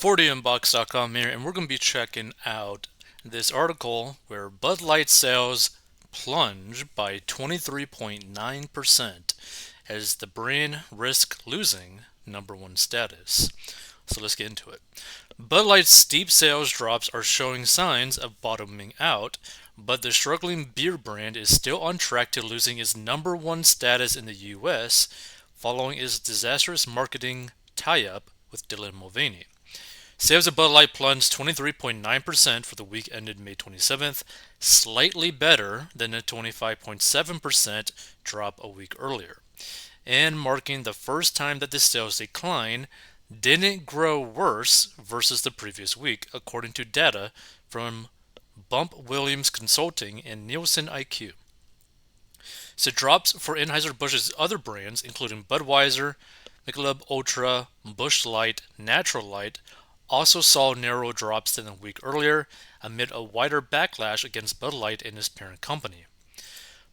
40inbox.com here, and we're going to be checking out this article where Bud Light sales plunge by 23.9% as the brand risks losing number one status. So let's get into it. Bud Light's steep sales drops are showing signs of bottoming out, but the struggling beer brand is still on track to losing its number one status in the US following its disastrous marketing tie-up with Dylan Mulvaney. Sales of Bud Light plunged 23.9% for the week ended May 27th, slightly better than the 25.7% drop a week earlier, and marking the first time that the sales decline didn't grow worse versus the previous week, according to data from Bump Williams Consulting and Nielsen IQ. So drops for Anheuser-Busch's other brands, including Budweiser, Michelob Ultra, Busch Light, Natural Light, also saw narrower drops than a week earlier amid a wider backlash against Bud Light and its parent company.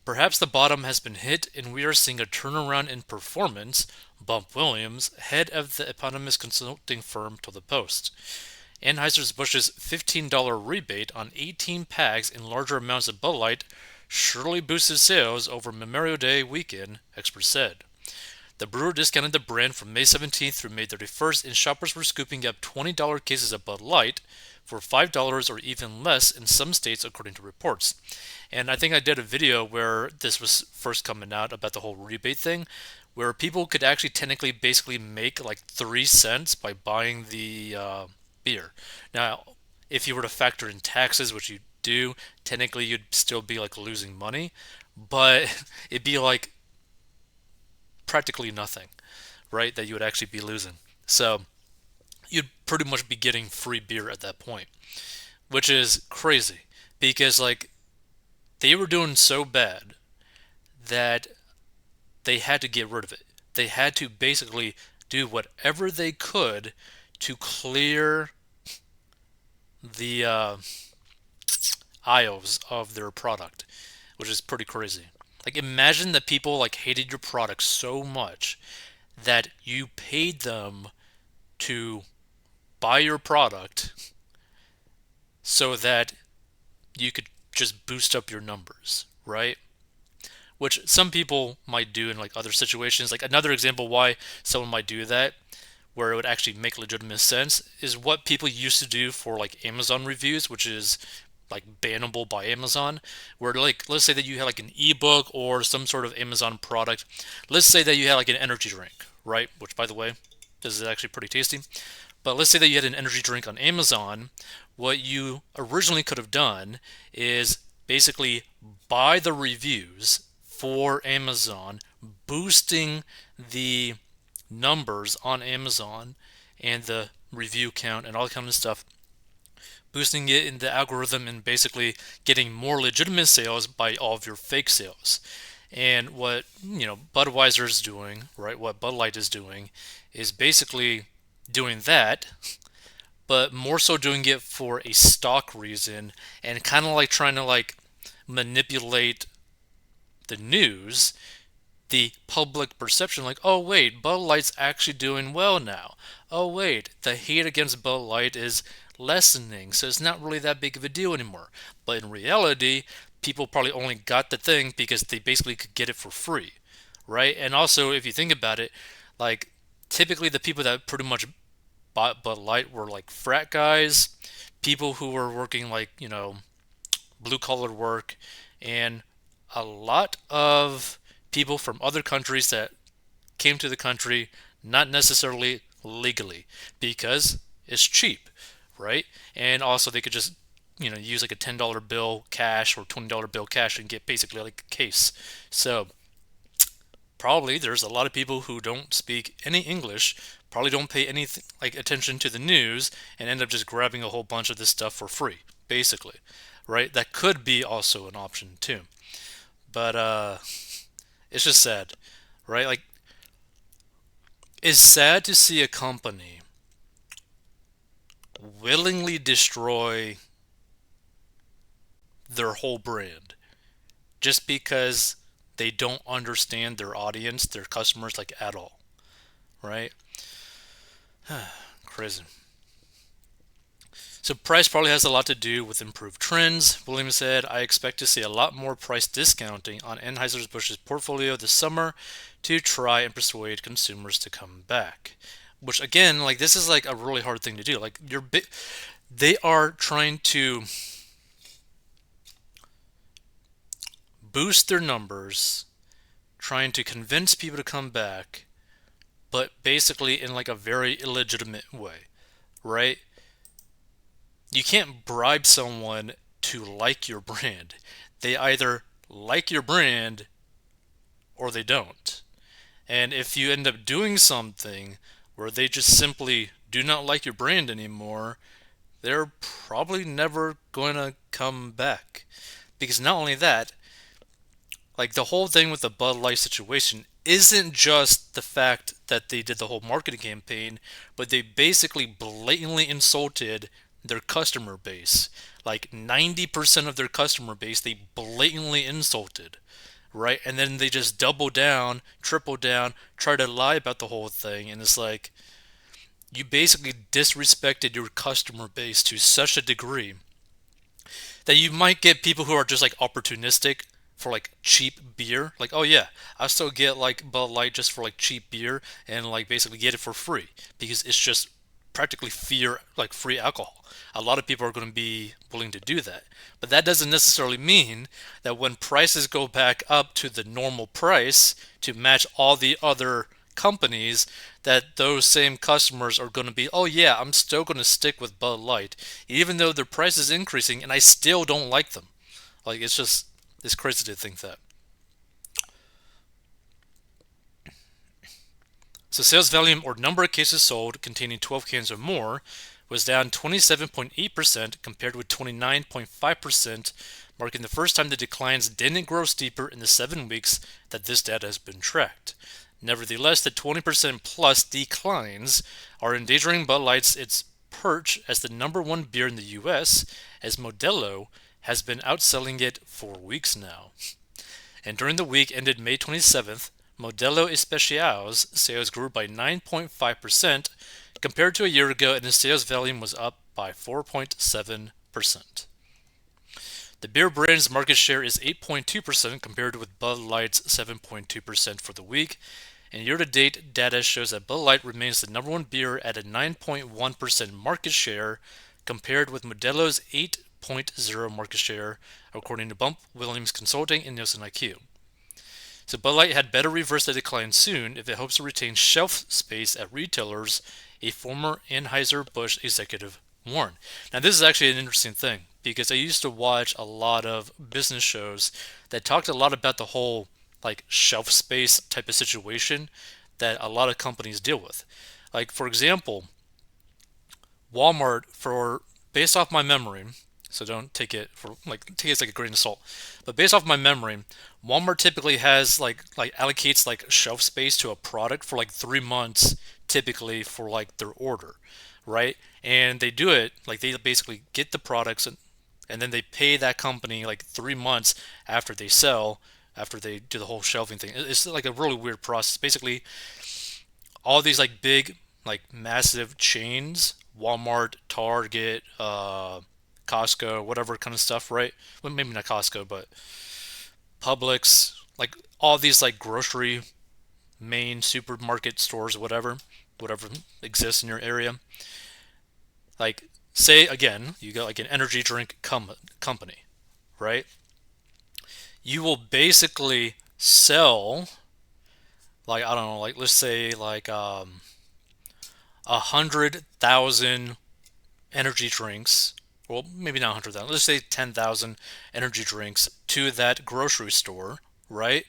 Perhaps the bottom has been hit and we are seeing a turnaround in performance, Bump Williams, head of the eponymous consulting firm, told the Post. Anheuser-Busch's $15 rebate on 18 packs in larger amounts of Bud Light surely boosted sales over Memorial Day weekend, experts said. The brewer discounted the brand from May 17th through May 31st, and shoppers were scooping up $20 cases of Bud Light for $5 or even less in some states, according to reports. And I think I did a video where this was first coming out about the whole rebate thing, where people could actually technically basically make like 3 cents by buying the beer. Now, if you were to factor in taxes, which you do, technically you'd still be like losing money, but it'd be like practically nothing, right? That you would actually be losing. So you'd pretty much be getting free beer at that point, which is crazy because like they were doing so bad that they had to get rid of it. They had to basically do whatever they could to clear the aisles of their product, which is pretty crazy. Like imagine that people like hated your product so much that you paid them to buy your product so that you could just boost up your numbers, right? Which some people might do in like other situations. Like another example why someone might do that where it would actually make legitimate sense is what people used to do for like Amazon reviews, which is like bannable by Amazon, where like let's say that you had like an ebook or some sort of Amazon product. Let's say that you had like an energy drink, right? Which by the way, this is actually pretty tasty. But let's say that you had an energy drink on Amazon. What you originally could have done is basically buy the reviews for Amazon, boosting the numbers on Amazon and the review count and all that kind of stuff, boosting it in the algorithm and basically getting more legitimate sales by all of your fake sales. And what Budweiser is doing, right? What Bud Light is doing, is basically doing that, but more so doing it for a stock reason and kind of like trying to like manipulate the news, the public perception, like, oh wait, Bud Light's actually doing well now. Oh wait, the hate against Bud Light is lessening, so it's not really that big of a deal anymore. But in reality, people probably only got the thing because they basically could get it for free, right? And also, if you think about it, like typically the people that pretty much bought Bud Light were like frat guys, people who were working like, blue collar work, and a lot of people from other countries that came to the country not necessarily legally because it's cheap, right? And also they could just use like a $10 bill cash or $20 bill cash and get basically like a case. So probably there's a lot of people who don't speak any English, probably don't pay any like attention to the news, and end up just grabbing a whole bunch of this stuff for free, basically, right? That could be also an option too. But it's just sad, right? Like it's sad to see a company willingly destroy their whole brand just because they don't understand their audience, their customers, like at all, right? Crazy. So price probably has a lot to do with improved trends. Williams said, I expect to see a lot more price discounting on Anheuser-Busch's portfolio this summer to try and persuade consumers to come back. Which again, like this is like a really hard thing to do. Like they are trying to boost their numbers, trying to convince people to come back, but basically in like a very illegitimate way, right? You can't bribe someone to like your brand. They either like your brand or they don't. And if you end up doing something where they just simply do not like your brand anymore, they're probably never going to come back. Because not only that, like the whole thing with the Bud Light situation isn't just the fact that they did the whole marketing campaign, but they basically blatantly insulted their customer base. Like 90% of their customer base, they blatantly insulted, right? And then they just double down, triple down, try to lie about the whole thing. And it's like, you basically disrespected your customer base to such a degree that you might get people who are just like opportunistic for like cheap beer. Like, oh yeah, I still get like Bud Light just for like cheap beer and like basically get it for free because it's just practically free alcohol. A lot of people are going to be willing to do that. But that doesn't necessarily mean that when prices go back up to the normal price to match all the other companies, that those same customers are going to be, oh yeah, I'm still going to stick with Bud Light, even though their price is increasing and I still don't like them. Like it's crazy to think that. So sales volume or number of cases sold containing 12 cans or more was down 27.8% compared with 29.5%, marking the first time the declines didn't grow steeper in the 7 weeks that this data has been tracked. Nevertheless, the 20% plus declines are endangering Bud Light's its perch as the number one beer in the US, as Modelo has been outselling it for weeks now. And during the week ended May 27th, Modelo Especial's sales grew by 9.5% compared to a year ago, and the sales volume was up by 4.7%. The beer brand's market share is 8.2% compared with Bud Light's 7.2% for the week, and year-to-date data shows that Bud Light remains the number one beer at a 9.1% market share compared with Modelo's 8.0 market share, according to Bump Williams Consulting and Nielsen IQ. So Bud Light had better reverse the decline soon if it hopes to retain shelf space at retailers, a former Anheuser-Busch executive warned. Now this is actually an interesting thing because I used to watch a lot of business shows that talked a lot about the whole like shelf space type of situation that a lot of companies deal with. Like for example, Walmart, for based off my memory, so don't take it for like take it as like a grain of salt. But based off my memory, Walmart typically has like allocates like shelf space to a product for like 3 months typically for like their order, right? And they do it like they basically get the products and then they pay that company like 3 months after they sell, after they do the whole shelving thing. It's like a really weird process. Basically, all these like big, like massive chains, Walmart, Target, Costco, whatever kind of stuff, right? Well, maybe not Costco, but Publix, like all these like grocery main supermarket stores, whatever exists in your area. Like, say again, you got like an energy drink company, right? You will basically sell like I don't know, like let's say like 100,000 energy drinks, well, maybe not 100,000, let's say 10,000 energy drinks to that grocery store, right?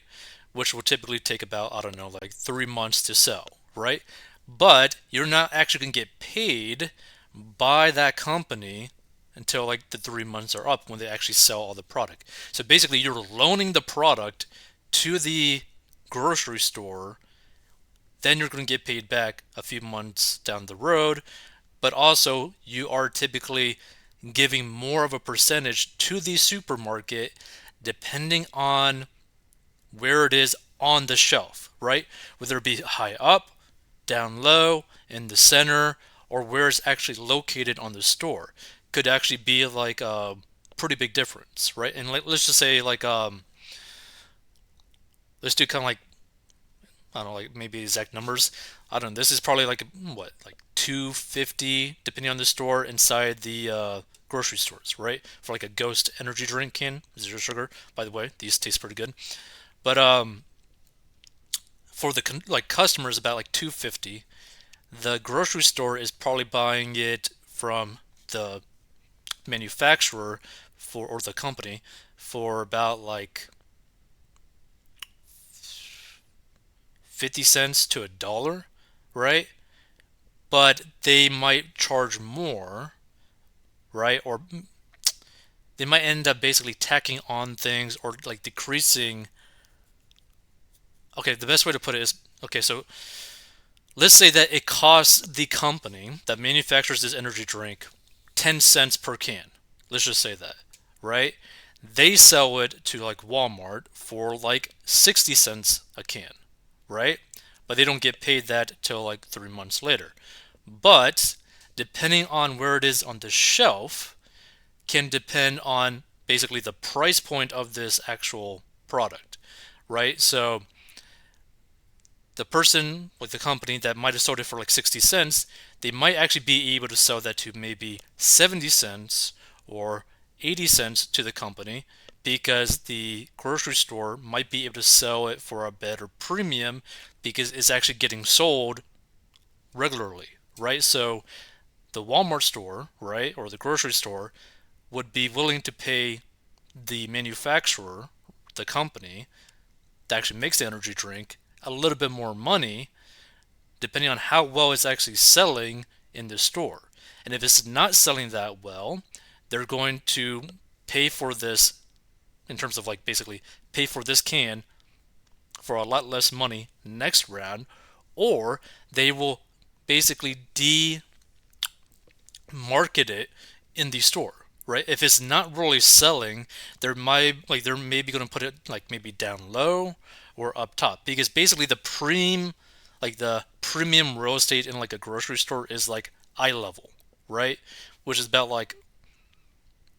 Which will typically take about, I don't know, like 3 months to sell, right? But you're not actually going to get paid by that company until like the 3 months are up when they actually sell all the product. So basically, you're loaning the product to the grocery store, then you're going to get paid back a few months down the road, but also you are typically giving more of a percentage to the supermarket depending on where it is on the shelf, right? Whether it be high up, down low, in the center, or where it's actually located on the store. could actually be like a pretty big difference, right? And let's just say like let's do kind of like I don't know, like maybe exact numbers. I don't know. This is probably like what, like 250 depending on the store inside the grocery stores, right? For like a Ghost energy drink can, zero sugar. By the way, these taste pretty good. But for the like customers, about like 250. The grocery store is probably buying it from the manufacturer for or the company for about like 50 cents to $1, right? But they might charge more, right? Or they might end up basically tacking on things or like decreasing. Okay, the best way to put it is okay, so let's say that it costs the company that manufactures this energy drink 10 cents per can. Let's just say that, right? They sell it to like Walmart for like 60 cents a can, right? But they don't get paid that till like 3 months later. But depending on where it is on the shelf, can depend on basically the price point of this actual product, right? So the person with the company that might have sold it for like 60 cents, they might actually be able to sell that to maybe 70 cents or 80 cents to the company because the grocery store might be able to sell it for a better premium because it's actually getting sold regularly, right? So the Walmart store, right, or the grocery store would be willing to pay the manufacturer, the company that actually makes the energy drink, a little bit more money depending on how well it's actually selling in the store. And if it's not selling that well, they're going to pay for this in terms of like basically pay for this can for a lot less money next round, or they will basically market it in the store, right? If it's not really selling, they're maybe going to put it like maybe down low or up top because basically the premium real estate in like a grocery store is like eye level, right? Which is about like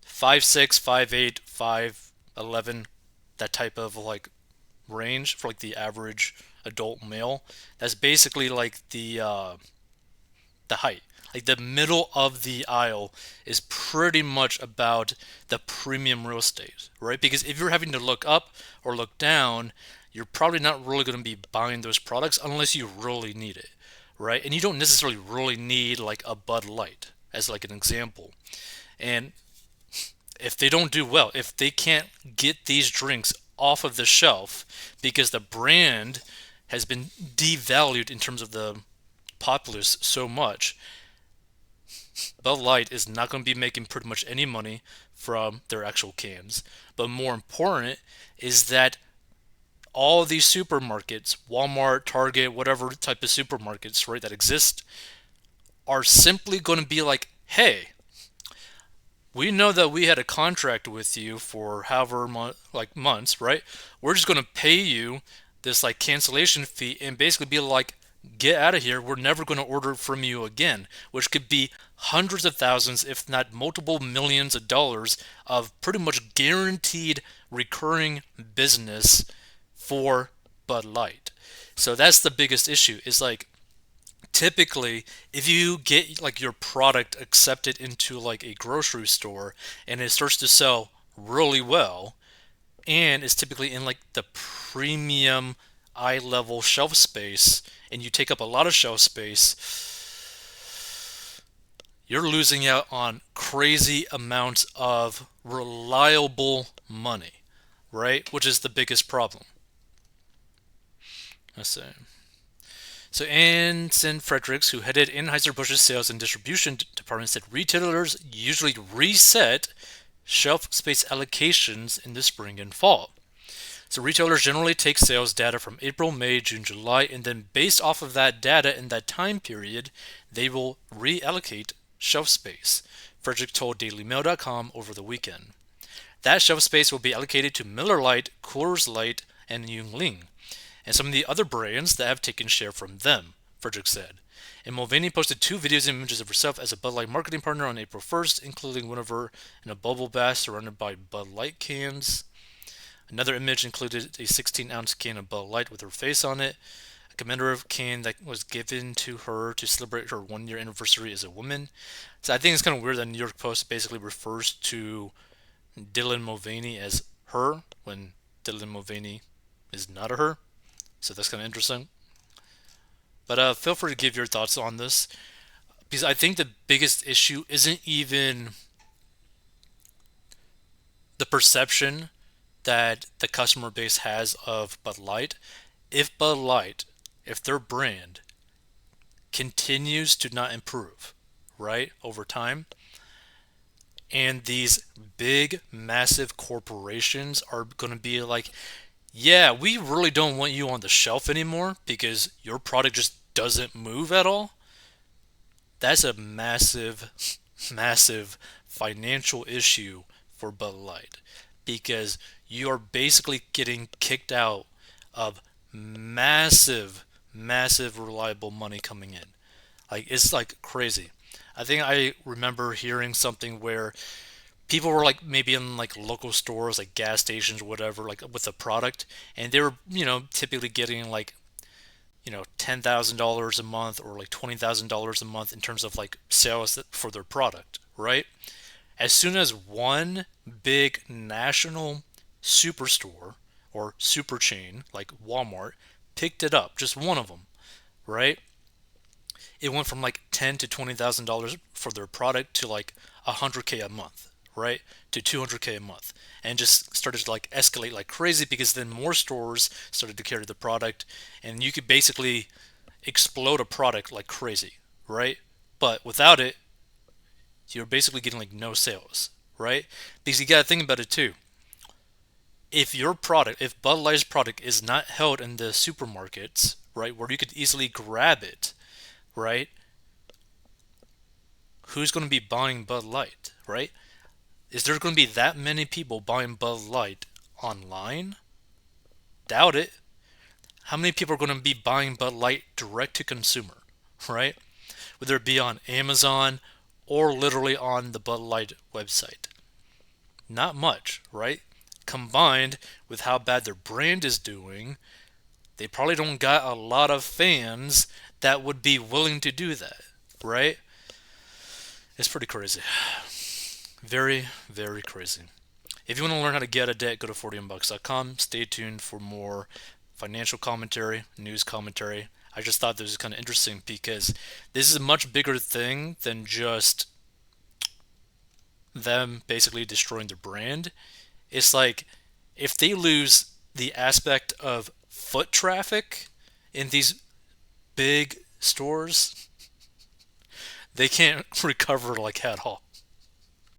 5'6", 5'8", 5'11", that type of like range for like the average adult male. That's basically like the height. Like the middle of the aisle is pretty much about the premium real estate, right? Because if you're having to look up or look down, you're probably not really going to be buying those products unless you really need it, right? And you don't necessarily really need like a Bud Light as like an example. And if they don't do well, if they can't get these drinks off of the shelf because the brand has been devalued in terms of the populace so much, Bud Light is not going to be making pretty much any money from their actual cans. But more important is that all of these supermarkets, Walmart, Target, whatever type of supermarkets, right, that exist, are simply going to be like, hey, we know that we had a contract with you for however like months, right? We're just going to pay you this like cancellation fee and basically be like, get out of here. We're never going to order from you again, which could be hundreds of thousands, if not multiple millions of dollars of pretty much guaranteed recurring business for Bud Light. So that's the biggest issue. Is like typically if you get like your product accepted into like a grocery store and it starts to sell really well and it's typically in like the premium eye level shelf space and you take up a lot of shelf space, you're losing out on crazy amounts of reliable money, right? Which is the biggest problem. Let's see. So Anson Fredericks, who headed Anheuser-Busch's sales and distribution department, said retailers usually reset shelf space allocations in the spring and fall. So retailers generally take sales data from April, May, June, July, and then based off of that data in that time period, they will reallocate shelf space, Frederick told DailyMail.com over the weekend. That shelf space will be allocated to Miller Lite, Coors Light, and Yuengling, and some of the other brands that have taken share from them, Frederick said. And Mulvaney posted 2 videos and images of herself as a Bud Light marketing partner on April 1st, including one of her in a bubble bath surrounded by Bud Light cans. Another image included a 16-ounce can of Bud Light with her face on it, a commemorative can that was given to her to celebrate her 1 year anniversary as a woman. So I think it's kind of weird that New York Post basically refers to Dylan Mulvaney as her when Dylan Mulvaney is not a her. So that's kind of interesting. But feel free to give your thoughts on this because I think the biggest issue isn't even the perception that the customer base has of Bud Light. If Bud Light, if their brand continues to not improve, right, over time, and these big, massive corporations are going to be like, yeah, we really don't want you on the shelf anymore because your product just doesn't move at all. That's a massive, massive financial issue for Bud Light because you are basically getting kicked out of massive, massive reliable money coming in. Like it's like crazy. I think I remember hearing something where people were like maybe in like local stores like gas stations or whatever like with a product and they were typically getting like $10,000 a month or like $20,000 a month in terms of like sales for their product, right? As soon as one big national superstore or super chain like Walmart picked it up, just one of them, right? It went from like $10,000 to $20,000 for their product to like 100K a month, right? To 200K a month, and just started to like escalate like crazy because then more stores started to carry the product, and you could basically explode a product like crazy, right? But without it, you're basically getting like no sales, right? Because you got to think about it too. If Bud Light's product is not held in the supermarkets, right, where you could easily grab it, right, who's going to be buying Bud Light, right? Is there going to be that many people buying Bud Light online? Doubt it. How many people are going to be buying Bud Light direct to consumer, right? Whether it be on Amazon or literally on the Bud Light website. Not much, right? Combined with how bad their brand is doing, they probably don't got a lot of fans that would be willing to do that, right? It's pretty crazy. Very, very crazy. If you want to learn how to get out of debt, go to 40mbucks.com. Stay tuned for more financial commentary, news commentary. I just thought this was kind of interesting because this is a much bigger thing than just them basically destroying their brand. It's like if they lose the aspect of foot traffic in these big stores, they can't recover like at all.